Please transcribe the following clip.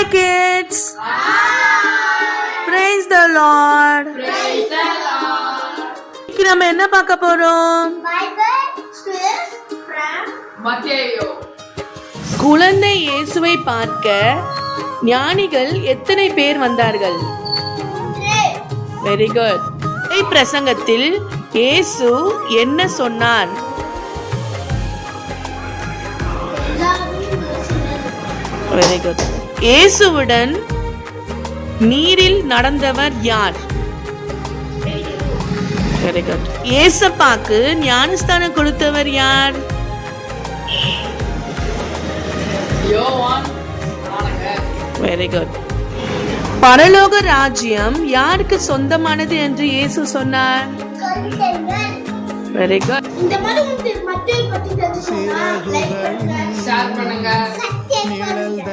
Hi kids. Praise the Lord. இன்னைக்கு நம்ம என்ன பார்க்க போறோம்? குழந்தை இயேசுவை பார்க்க ஞானிகள் எத்தனை பேர் வந்தார்கள்? Very good. பிரசங்கத்தில் இயேசு என்ன சொன்னார்? Very good. இயேசுவுடன் நீரில் நடந்தவர் யார்? Very good. ஏசப்பாக்கு ஞானஸ்தானம் கொடுத்தவர் யார்? Very good. பரலோக ராஜ்யம் யாருக்கு சொந்தமானது என்று இயேசு சொன்னார்? Very good. இந்த மாதிரி மத்தேயு பத்தி தெரிஞ்சுக்கணும்னா லைக் பண்ணுங்க, ஷேர் பண்ணுங்க, சப்ஸ்கிரைப் பண்ணுங்க.